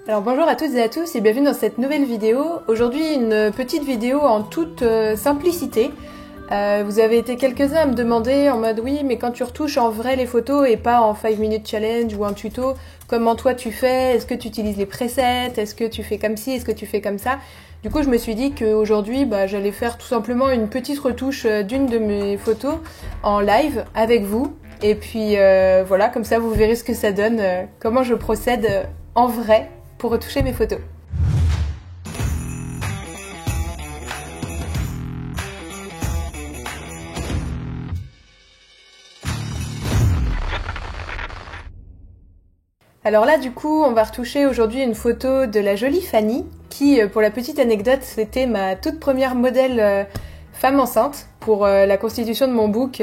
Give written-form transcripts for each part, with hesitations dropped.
Alors bonjour à toutes et à tous et bienvenue dans cette nouvelle vidéo. Aujourd'hui une petite vidéo en toute simplicité. Vous avez été quelques-uns à me demander en mode oui mais quand tu retouches en vrai les photos et pas en 5 minutes challenge ou un tuto, comment toi tu fais? Est-ce que tu utilises les presets? Est-ce que tu fais comme ci? Est-ce que tu fais comme ça? Du coup je me suis dit qu'aujourd'hui j'allais faire tout simplement une petite retouche d'une de mes photos en live avec vous. Et puis voilà, comme ça vous verrez ce que ça donne, comment je procède en vrai pour retoucher mes photos. Alors là du coup on va retoucher aujourd'hui une photo de la jolie Fanny qui, pour la petite anecdote, c'était ma toute première modèle femme enceinte pour la constitution de mon book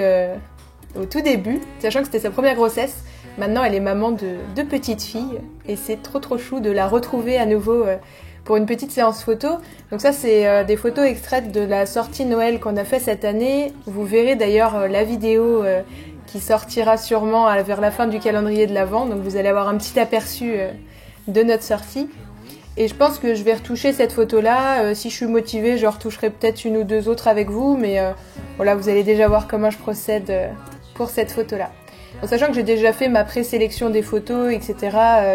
au tout début, sachant que c'était sa première grossesse. Maintenant elle est maman de deux petites filles et c'est trop chou de la retrouver à nouveau pour une petite séance photo. Donc ça c'est des photos extraites de la sortie Noël qu'on a fait cette année. Vous verrez d'ailleurs la vidéo qui sortira sûrement vers la fin du calendrier de l'Avent, donc vous allez avoir un petit aperçu de notre sortie. Et je pense que je vais retoucher cette photo-là. Si je suis motivée, je retoucherai peut-être une ou deux autres avec vous, mais voilà, vous allez déjà voir comment je procède pour cette photo-là. En sachant que j'ai déjà fait ma présélection des photos, etc.,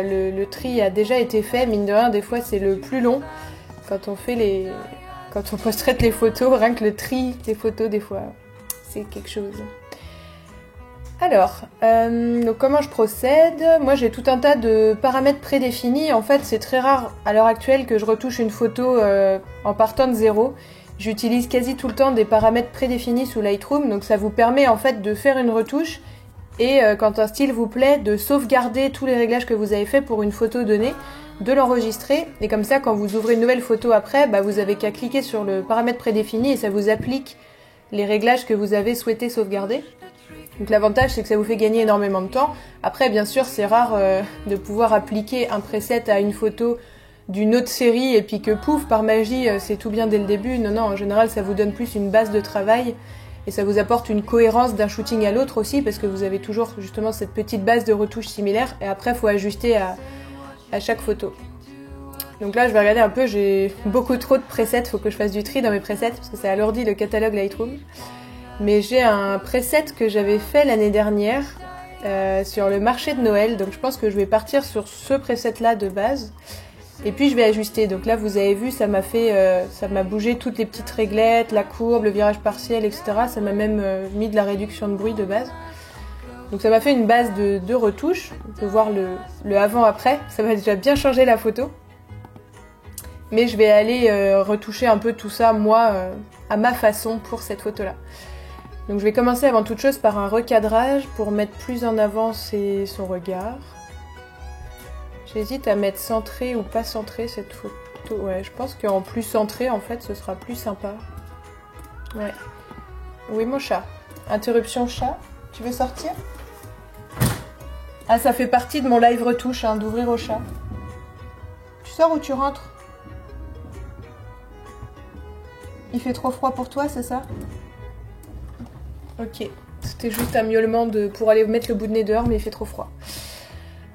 le tri a déjà été fait. Mine de rien, des fois, c'est le plus long quand on fait quand on post-traite les photos. Rien que le tri des photos, des fois, c'est quelque chose. Alors, donc comment je procède? Moi, j'ai tout un tas de paramètres prédéfinis. En fait, c'est très rare à l'heure actuelle que je retouche une photo en partant de zéro. J'utilise quasi tout le temps des paramètres prédéfinis sous Lightroom, donc ça vous permet en fait de faire une retouche et quand un style vous plaît, de sauvegarder tous les réglages que vous avez fait pour une photo donnée, de l'enregistrer, et comme ça quand vous ouvrez une nouvelle photo après, vous avez qu'à cliquer sur le paramètre prédéfini et ça vous applique les réglages que vous avez souhaité sauvegarder. Donc l'avantage c'est que ça vous fait gagner énormément de temps. Après bien sûr c'est rare de pouvoir appliquer un preset à une photo d'une autre série et puis que pouf, par magie c'est tout bien dès le début. Non, en général ça vous donne plus une base de travail. Et ça vous apporte une cohérence d'un shooting à l'autre aussi, parce que vous avez toujours justement cette petite base de retouches similaires, et après il faut ajuster à chaque photo. Donc là je vais regarder un peu, j'ai beaucoup trop de presets, il faut que je fasse du tri dans mes presets, parce que c'est à l'ordi le catalogue Lightroom. Mais j'ai un preset que j'avais fait l'année dernière sur le marché de Noël, donc je pense que je vais partir sur ce preset là de base. Et puis je vais ajuster, donc là vous avez vu ça m'a bougé toutes les petites réglettes, la courbe, le virage partiel, etc. Ça m'a même mis de la réduction de bruit de base. Donc ça m'a fait une base de retouches, on peut voir le avant-après, ça va déjà bien changer la photo. Mais je vais aller retoucher un peu tout ça moi à ma façon pour cette photo-là. Donc je vais commencer avant toute chose par un recadrage pour mettre plus en avant son regard. J'hésite à mettre centré ou pas centré cette photo. Ouais, je pense qu'en plus centré, en fait, ce sera plus sympa. Ouais. Oui, mon chat. Interruption chat. Tu veux sortir? Ah, ça fait partie de mon live retouche, d'ouvrir au chat. Tu sors ou tu rentres? Il fait trop froid pour toi, c'est ça? Ok. C'était juste un miaulement pour aller mettre le bout de nez dehors, mais il fait trop froid.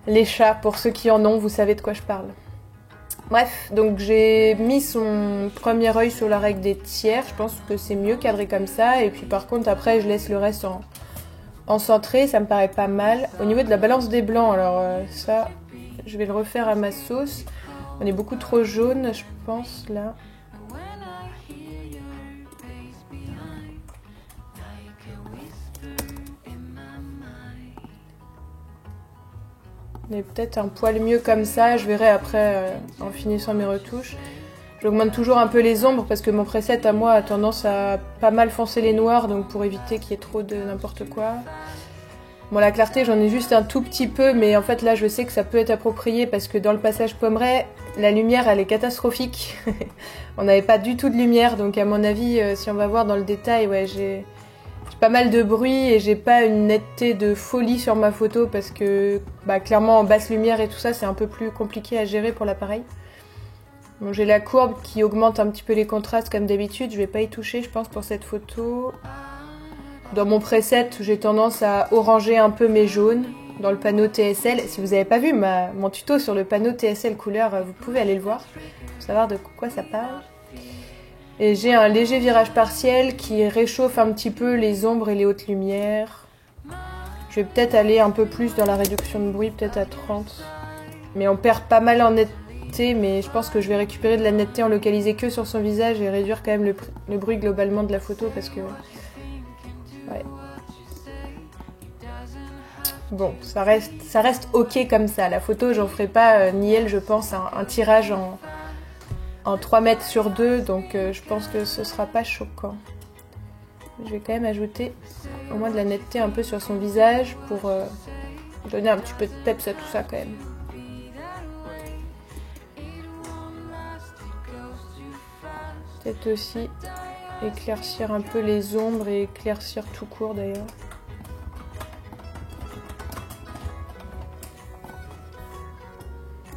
Les chats, pour ceux qui en ont, vous savez de quoi je parle. Bref, donc j'ai mis son premier œil sur la règle des tiers. Je pense que c'est mieux cadré comme ça. Et puis par contre, après, je laisse le reste en centré. Ça me paraît pas mal. Au niveau de la balance des blancs, alors ça, je vais le refaire à ma sauce. On est beaucoup trop jaune, je pense, là. Mais peut-être un poil mieux comme ça, je verrai après en finissant mes retouches. J'augmente toujours un peu les ombres parce que mon preset à moi a tendance à pas mal foncer les noirs, donc pour éviter qu'il y ait trop de n'importe quoi. Bon, la clarté j'en ai juste un tout petit peu, mais en fait là je sais que ça peut être approprié parce que dans le passage Pommeraye, la lumière elle est catastrophique. On n'avait pas du tout de lumière, donc à mon avis, si on va voir dans le détail, ouais, j'ai pas mal de bruit et j'ai pas une netteté de folie sur ma photo parce que clairement en basse lumière et tout ça c'est un peu plus compliqué à gérer pour l'appareil. Bon, j'ai la courbe qui augmente un petit peu les contrastes comme d'habitude, je vais pas y toucher je pense pour cette photo. Dans mon preset j'ai tendance à oranger un peu mes jaunes dans le panneau TSL. Si vous n'avez pas vu mon tuto sur le panneau TSL couleur, vous pouvez aller le voir pour savoir de quoi ça parle. Et j'ai un léger virage partiel qui réchauffe un petit peu les ombres et les hautes lumières. Je vais peut-être aller un peu plus dans la réduction de bruit, peut-être à 30. Mais on perd pas mal en netteté, mais je pense que je vais récupérer de la netteté en localiser que sur son visage et réduire quand même le bruit globalement de la photo parce que... Ouais. Bon, ça reste ok comme ça. La photo, j'en ferai pas, ni elle, je pense, un tirage en 3 mètres sur 2, donc je pense que ce sera pas choquant. Je vais quand même ajouter au moins de la netteté un peu sur son visage pour donner un petit peu de peps à tout ça quand même. Peut-être aussi éclaircir un peu les ombres et éclaircir tout court d'ailleurs.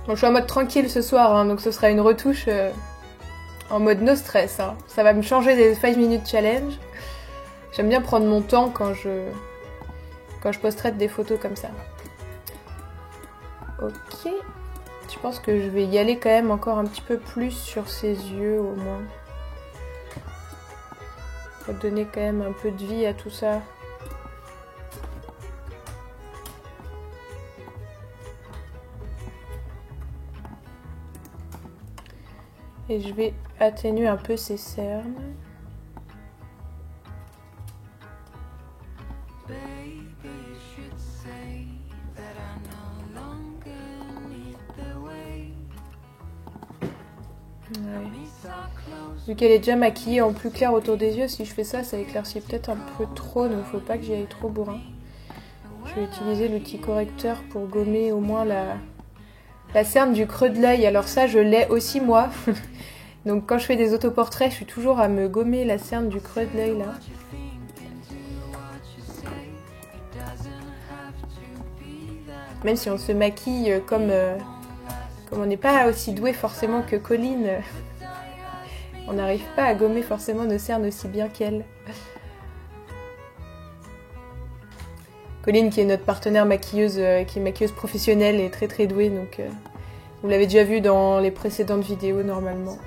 Bon, je suis en mode tranquille ce soir, hein, donc ce sera une retouche en mode no stress. Hein. Ça va me changer des 5 minutes challenge. J'aime bien prendre mon temps quand je post-traite des photos comme ça. Ok. Je pense que je vais y aller quand même encore un petit peu plus sur ses yeux au moins. Pour donner quand même un peu de vie à tout ça. Et je vais atténuer un peu ses cernes. Ouais. Vu qu'elle est déjà maquillée en plus clair autour des yeux, si je fais ça, ça éclaircit peut-être un peu trop, donc faut pas que j'y aille trop bourrin. Je vais utiliser l'outil correcteur pour gommer au moins la cerne du creux de l'œil. Alors ça, je l'ai aussi moi. Donc quand je fais des autoportraits, je suis toujours à me gommer la cerne du creux de l'œil là. Même si on se maquille comme on n'est pas aussi doué forcément que Colline, on n'arrive pas à gommer forcément nos cernes aussi bien qu'elle. Colline qui est notre partenaire maquilleuse, qui est maquilleuse professionnelle et très très douée, donc vous l'avez déjà vu dans les précédentes vidéos normalement.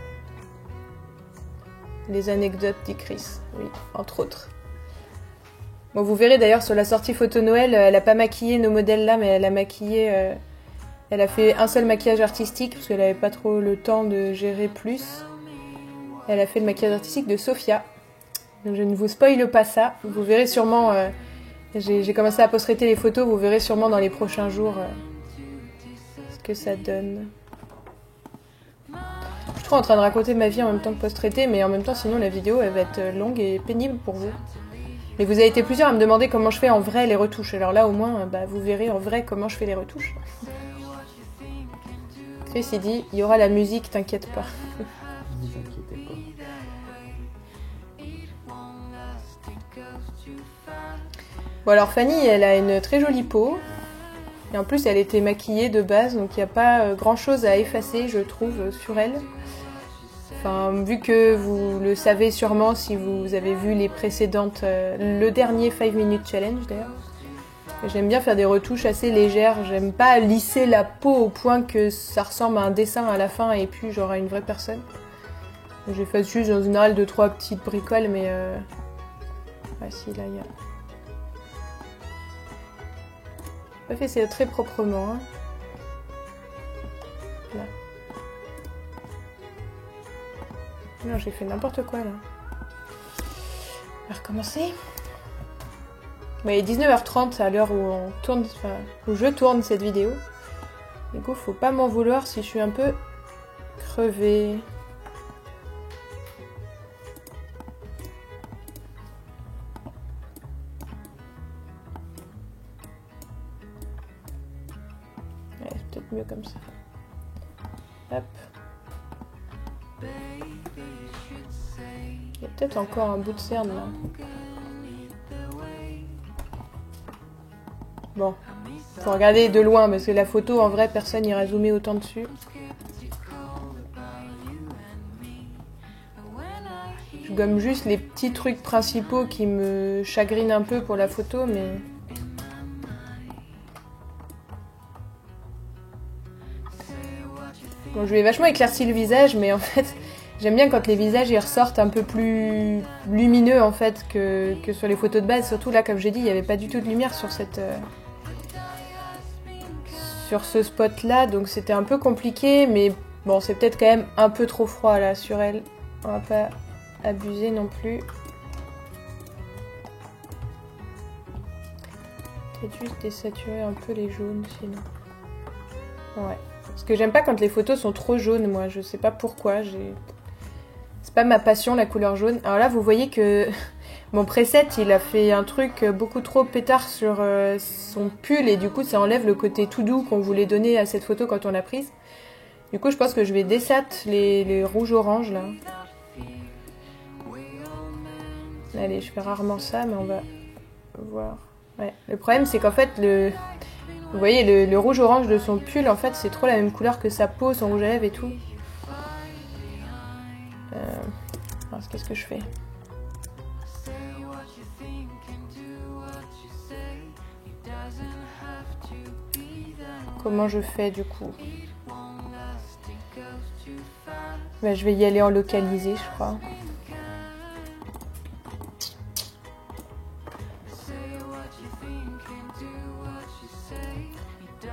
Les anecdotes d'Icris, oui, entre autres. Bon, vous verrez d'ailleurs sur la sortie photo Noël, elle n'a pas maquillé nos modèles là, mais elle a maquillé... elle a fait un seul maquillage artistique, parce qu'elle n'avait pas trop le temps de gérer plus. Elle a fait le maquillage artistique de Sophia. Donc je ne vous spoile pas ça. Vous verrez sûrement... j'ai commencé à post-traiter les photos, vous verrez sûrement dans les prochains jours ce que ça donne. Je suis trop en train de raconter ma vie en même temps que post-traiter, mais en même temps sinon la vidéo elle va être longue et pénible pour vous. Mais vous avez été plusieurs à me demander comment je fais en vrai les retouches. Alors là au moins vous verrez en vrai comment je fais les retouches. Chris il dit il y aura la musique, t'inquiète pas. Ne vous inquiétez pas. Bon alors Fanny elle a une très jolie peau. Et en plus elle était maquillée de base, donc il n'y a pas grand chose à effacer je trouve sur elle. Enfin, vu que vous le savez sûrement si vous avez vu les précédentes, le dernier 5 minutes challenge d'ailleurs. J'aime bien faire des retouches assez légères, j'aime pas lisser la peau au point que ça ressemble à un dessin à la fin et puis genre à une vraie personne. J'ai fait juste en général 2-3 petites bricoles mais... Ah si là il y a... Pas fait c'est très proprement. Hein. Là. Non, j'ai fait n'importe quoi là. On va recommencer. Bon, il est 19h30 à l'heure où on tourne, enfin, où je tourne cette vidéo. Du coup, faut pas m'en vouloir si je suis un peu crevée. Ouais, c'est peut-être mieux comme ça. Hop. Il y a peut-être encore un bout de cerne là. Bon, faut regarder de loin parce que la photo en vrai personne n'ira zoomer autant dessus. Je gomme juste les petits trucs principaux qui me chagrinent un peu pour la photo mais... Bon, je lui ai vachement éclairci le visage, mais en fait, j'aime bien quand les visages ils ressortent un peu plus lumineux en fait que sur les photos de base. Surtout là, comme j'ai dit, il n'y avait pas du tout de lumière sur sur ce spot-là, donc c'était un peu compliqué, mais bon, c'est peut-être quand même un peu trop froid là sur elle. On va pas abuser non plus. Peut-être juste désaturer un peu les jaunes sinon. Ouais. Parce que j'aime pas quand les photos sont trop jaunes, moi. Je sais pas pourquoi. C'est pas ma passion, la couleur jaune. Alors là, vous voyez que mon preset, il a fait un truc beaucoup trop pétard sur son pull. Et du coup, ça enlève le côté tout doux qu'on voulait donner à cette photo quand on l'a prise. Du coup, je pense que je vais dessat les rouges-orange, là. Allez, je fais rarement ça, mais on va voir. Ouais. Le problème, c'est qu'en fait, vous voyez, le rouge-orange de son pull, en fait, c'est trop la même couleur que sa peau, son rouge à lèvres et tout. Alors, qu'est-ce que je fais? Comment je fais, du coup? Bah, je vais y aller en localisé, je crois.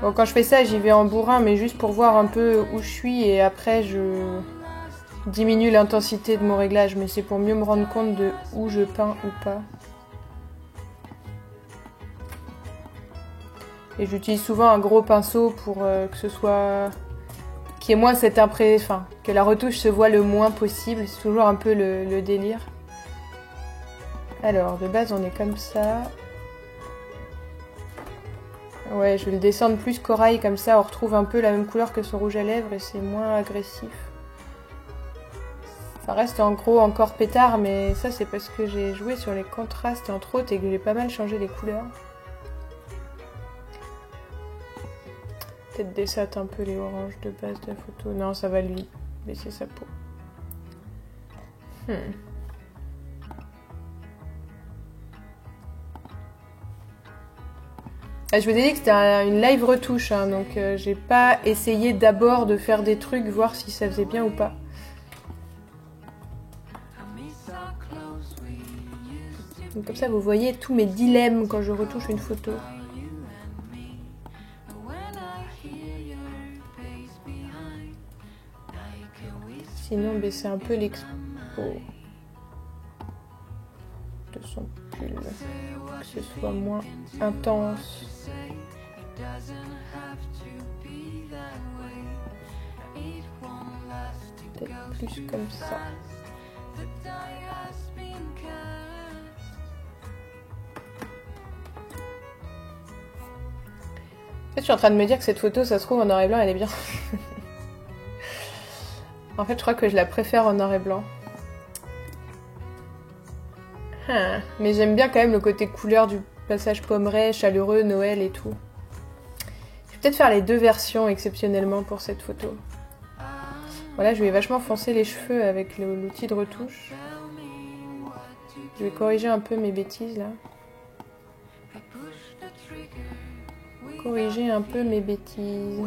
Bon, quand je fais ça, j'y vais en bourrin, mais juste pour voir un peu où je suis et après je diminue l'intensité de mon réglage, mais c'est pour mieux me rendre compte de où je peins ou pas. Et j'utilise souvent un gros pinceau pour que ce soit... qu'il y ait moins cette impression... Enfin, que la retouche se voit le moins possible, c'est toujours un peu le délire. Alors, de base, on est comme ça... Ouais, je vais le descendre plus corail, comme ça on retrouve un peu la même couleur que son rouge à lèvres et c'est moins agressif. Ça reste en gros encore pétard, mais ça c'est parce que j'ai joué sur les contrastes entre autres et que j'ai pas mal changé les couleurs. Peut-être dessat un peu les oranges de base de la photo. Non, ça va lui baisser sa peau. Je vous ai dit que c'était une live retouche, hein, donc j'ai pas essayé d'abord de faire des trucs, voir si ça faisait bien ou pas. Donc comme ça vous voyez tous mes dilemmes quand je retouche une photo. Sinon baisser un peu l'expo de son pull, que ce soit moins intense. Peut-être plus comme ça. En fait, je suis en train de me dire que cette photo, ça se trouve en noir et blanc, elle est bien. En fait, je crois que je la préfère en noir et blanc. Mais j'aime bien quand même le côté couleur du passage pommeret, chaleureux, Noël et tout. Je vais peut-être faire les deux versions exceptionnellement pour cette photo. Voilà, je vais vachement foncer les cheveux avec l'outil de retouche. Je vais corriger un peu mes bêtises là. Corriger un peu mes bêtises.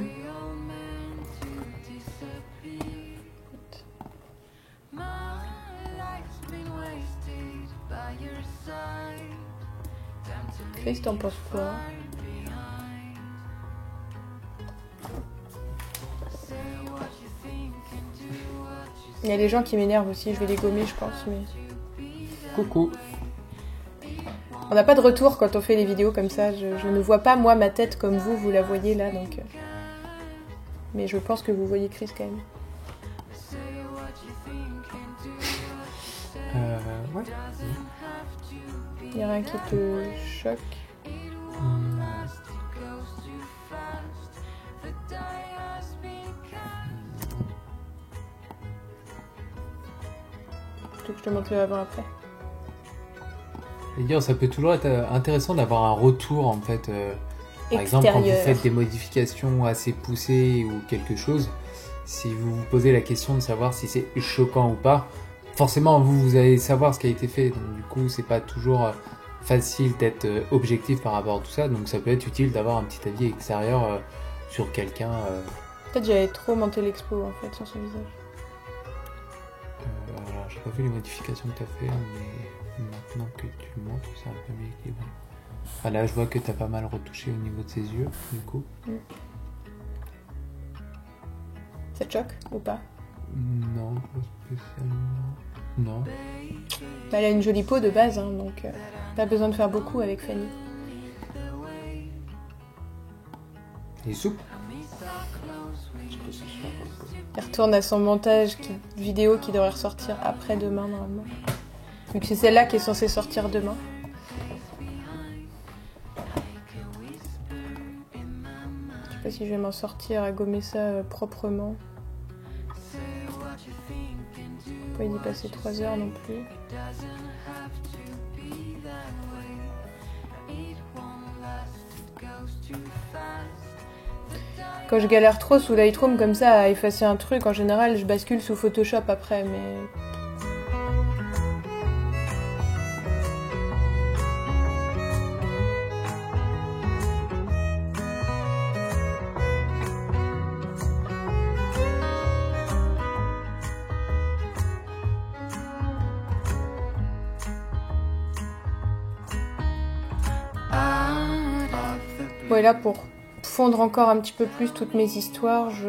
Chris, t'en penses quoi? Il y a des gens qui m'énervent aussi, je vais les gommer je pense, mais... Coucou. On n'a pas de retour quand on fait les vidéos comme ça, je ne vois pas moi ma tête comme vous la voyez là, donc... Mais je pense que vous voyez Chris quand même. Ouais. Il y a rien qui te choque? Tu veux que je te montre le avant-après? D'ailleurs, ça peut toujours être intéressant d'avoir un retour en fait. Par exemple, quand vous faites des modifications assez poussées ou quelque chose, si vous vous posez la question de savoir si c'est choquant ou pas, forcément vous allez savoir ce qui a été fait. Donc du coup, c'est pas toujours facile d'être objectif par rapport à tout ça. Donc ça peut être utile d'avoir un petit avis extérieur sur quelqu'un. Peut-être j'avais trop monté l'expo en fait sur son visage. Alors j'ai pas vu les modifications que t'as fait, mais maintenant que tu le montres, c'est un peu mieux équilibré. Enfin, là je vois que t'as pas mal retouché au niveau de ses yeux, du coup. Ça te choque ou pas? Non, pas spécialement. Non. Elle a une jolie peau de base, hein, donc pas besoin de faire beaucoup avec Fanny. Il est souple. Elle retourne à son montage vidéo qui devrait ressortir après-demain normalement. Vu que c'est celle-là qui est censée sortir demain. Je sais pas si je vais m'en sortir à gommer ça proprement. Pas y passer 3 heures non plus. Quand je galère trop sous Lightroom comme ça à effacer un truc, en général je bascule sous Photoshop après, mais... Bon, et là pour fondre encore un petit peu plus toutes mes histoires, je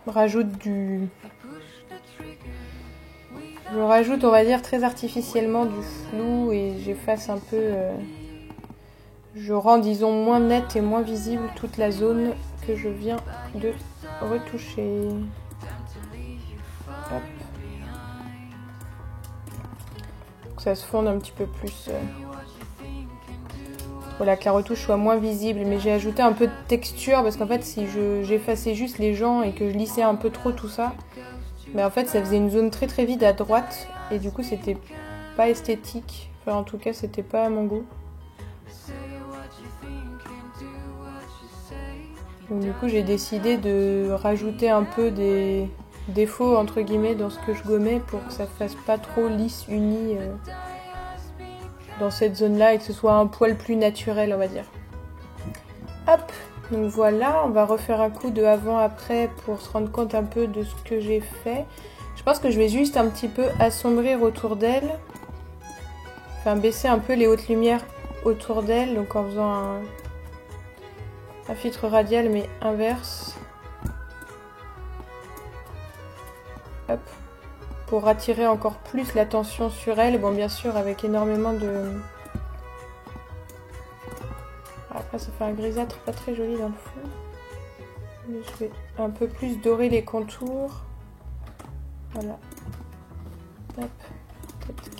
rajoute Je rajoute, on va dire, très artificiellement du flou et j'efface un peu... Je rends, disons, moins nette et moins visible toute la zone que je viens de retoucher. Hop. Donc ça se fonde un petit peu plus... Voilà, que la retouche soit moins visible, mais j'ai ajouté un peu de texture parce qu'en fait si j'effaçais juste les gens et que je lissais un peu trop tout ça, mais en fait ça faisait une zone très très vide à droite et du coup c'était pas esthétique, enfin en tout cas c'était pas à mon goût. Donc du coup j'ai décidé de rajouter un peu des défauts entre guillemets dans ce que je gommais pour que ça fasse pas trop lisse, uni dans cette zone-là et que ce soit un poil plus naturel, on va dire. Hop, donc voilà, on va refaire un coup de avant-après pour se rendre compte un peu de ce que j'ai fait. Je pense que je vais juste un petit peu assombrir autour d'elle, enfin baisser un peu les hautes lumières autour d'elle, donc en faisant un filtre radial mais inverse. Hop. Pour attirer encore plus l'attention sur elle, bon bien sûr avec énormément de... Après ça fait un grisâtre pas très joli dans le fond. Mais je vais un peu plus dorer les contours. Voilà. Hop. Peut-être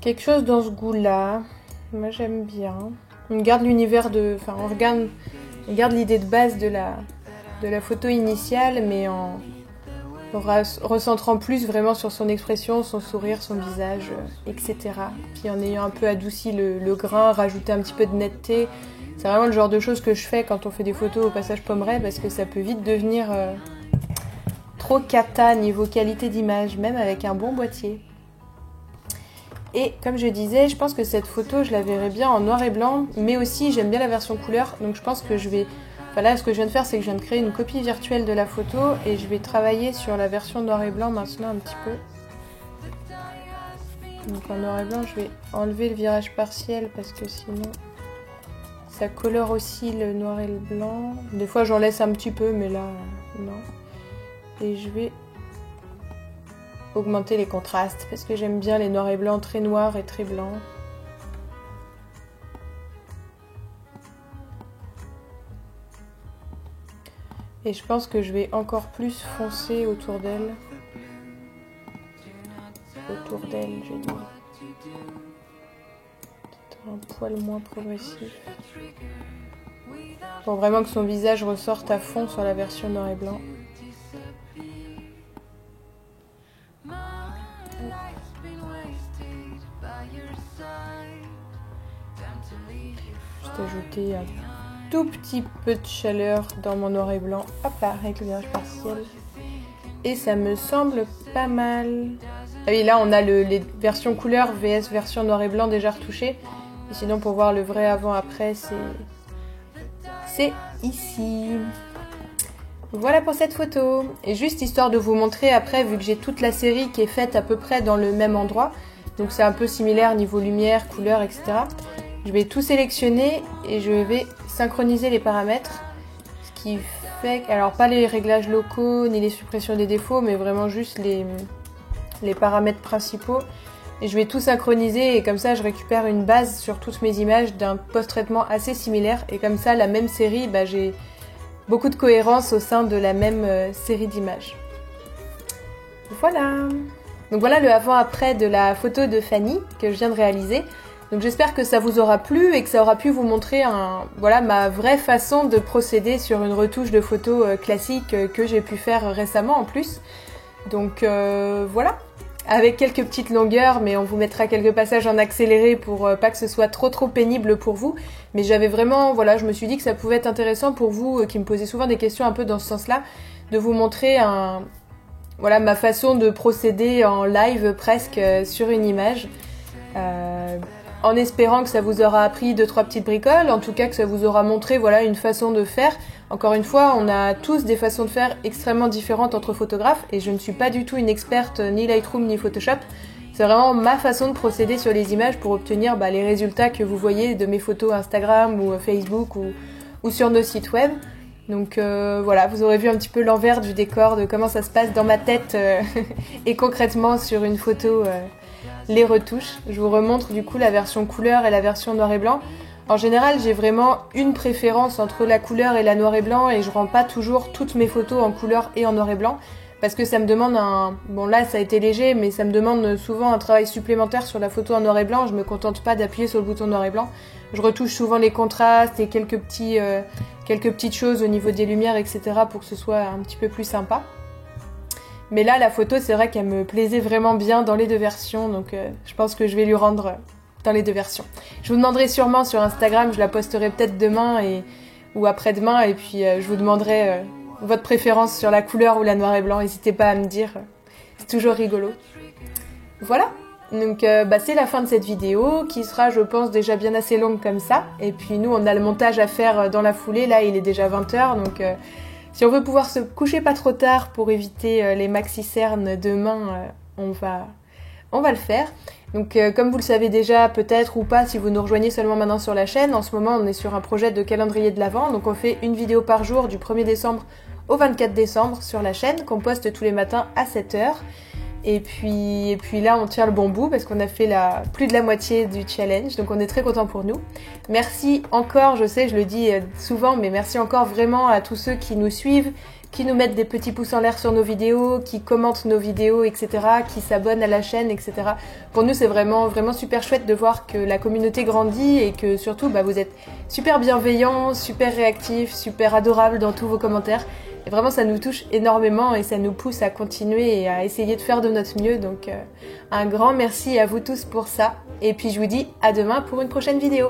quelque chose dans ce goût-là. Moi j'aime bien. On garde l'univers de... Enfin on garde l'idée de base de la photo initiale, mais en recentrant plus vraiment sur son expression, son sourire, son visage, etc. Puis en ayant un peu adouci le grain, rajouter un petit peu de netteté. C'est vraiment le genre de choses que je fais quand on fait des photos au passage Pommeray parce que ça peut vite devenir trop cata niveau qualité d'image, même avec un bon boîtier. Et comme je disais, je pense que cette photo, je la verrai bien en noir et blanc, mais aussi j'aime bien la version couleur, donc je pense que je vais... Enfin là, ce que je viens de faire, c'est que je viens de créer une copie virtuelle de la photo et je vais travailler sur la version noir et blanc maintenant un petit peu. Donc en noir et blanc, je vais enlever le virage partiel parce que sinon ça colore aussi le noir et le blanc. Des fois, j'en laisse un petit peu, mais là, non. Et je vais augmenter les contrastes parce que j'aime bien les noirs et blancs très noirs et très blancs. Et je pense que je vais encore plus foncer autour d'elle. Autour d'elle, j'ai dit. Peut-être un poil moins progressif. Pour vraiment que son visage ressorte à fond sur la version noir et blanc. Juste ajouter un tout petit peu de chaleur dans mon noir et blanc, hop là, avec le virage partiel. Et ça me semble pas mal. Ah oui, là on a les versions couleur vs version noir et blanc déjà retouchées. Et sinon pour voir le vrai avant-après, c'est ici. Voilà pour cette photo. Et juste histoire de vous montrer après, vu que j'ai toute la série qui est faite à peu près dans le même endroit, donc c'est un peu similaire niveau lumière, couleur, etc. Je vais tout sélectionner et je vais synchroniser les paramètres. Ce qui fait, alors pas les réglages locaux ni les suppressions des défauts, mais vraiment juste les paramètres principaux. Et je vais tout synchroniser et comme ça je récupère une base sur toutes mes images d'un post-traitement assez similaire. Et comme ça la même série, j'ai beaucoup de cohérence au sein de la même série d'images. Voilà. Donc voilà le avant-après de la photo de Fanny que je viens de réaliser. Donc j'espère que ça vous aura plu et que ça aura pu vous montrer ma vraie façon de procéder sur une retouche de photo classique que j'ai pu faire récemment en plus. Donc voilà. Avec quelques petites longueurs, mais on vous mettra quelques passages en accéléré pour pas que ce soit trop pénible pour vous. Mais j'avais vraiment, je me suis dit que ça pouvait être intéressant pour vous, qui me posez souvent des questions un peu dans ce sens-là, de vous montrer ma façon de procéder en live presque sur une image. En espérant que ça vous aura appris 2-3 petites bricoles, en tout cas que ça vous aura montré une façon de faire. Encore une fois, on a tous des façons de faire extrêmement différentes entre photographes et je ne suis pas du tout une experte ni Lightroom ni Photoshop. C'est vraiment ma façon de procéder sur les images pour obtenir les résultats que vous voyez de mes photos Instagram ou Facebook ou sur nos sites web. Donc vous aurez vu un petit peu l'envers du décor de comment ça se passe dans ma tête et concrètement sur une photo. Les retouches. Je vous remontre du coup la version couleur et la version noir et blanc. En général, j'ai vraiment une préférence entre la couleur et la noir et blanc et je rends pas toujours toutes mes photos en couleur et en noir et blanc parce que ça me demande Bon là, ça a été léger, mais ça me demande souvent un travail supplémentaire sur la photo en noir et blanc. Je me contente pas d'appuyer sur le bouton noir et blanc. Je retouche souvent les contrastes et quelques petites choses au niveau des lumières, etc. pour que ce soit un petit peu plus sympa. Mais là, la photo, c'est vrai qu'elle me plaisait vraiment bien dans les deux versions, donc je pense que je vais lui rendre dans les deux versions. Je vous demanderai sûrement sur Instagram, je la posterai peut-être demain ou après-demain, et puis je vous demanderai votre préférence sur la couleur ou la noir et blanc. N'hésitez pas à me dire, c'est toujours rigolo. Voilà, donc c'est la fin de cette vidéo, qui sera, je pense, déjà bien assez longue comme ça. Et puis nous, on a le montage à faire dans la foulée, là il est déjà 20h, donc... si on veut pouvoir se coucher pas trop tard pour éviter les maxi-cernes demain, on va le faire. Donc comme vous le savez déjà, peut-être ou pas, si vous nous rejoignez seulement maintenant sur la chaîne, en ce moment on est sur un projet de calendrier de l'Avent, donc on fait une vidéo par jour du 1er décembre au 24 décembre sur la chaîne, qu'on poste tous les matins à 7h. Et puis là, on tient le bon bout parce qu'on a fait plus de la moitié du challenge. Donc on est très contents pour nous. Merci encore, je sais, je le dis souvent, mais merci encore vraiment à tous ceux qui nous suivent, qui nous mettent des petits pouces en l'air sur nos vidéos, qui commentent nos vidéos, etc., qui s'abonnent à la chaîne, etc. Pour nous, c'est vraiment super chouette de voir que la communauté grandit et que surtout, vous êtes super bienveillants, super réactifs, super adorables dans tous vos commentaires. Et vraiment, ça nous touche énormément et ça nous pousse à continuer et à essayer de faire de notre mieux. Donc, un grand merci à vous tous pour ça. Et puis, je vous dis à demain pour une prochaine vidéo.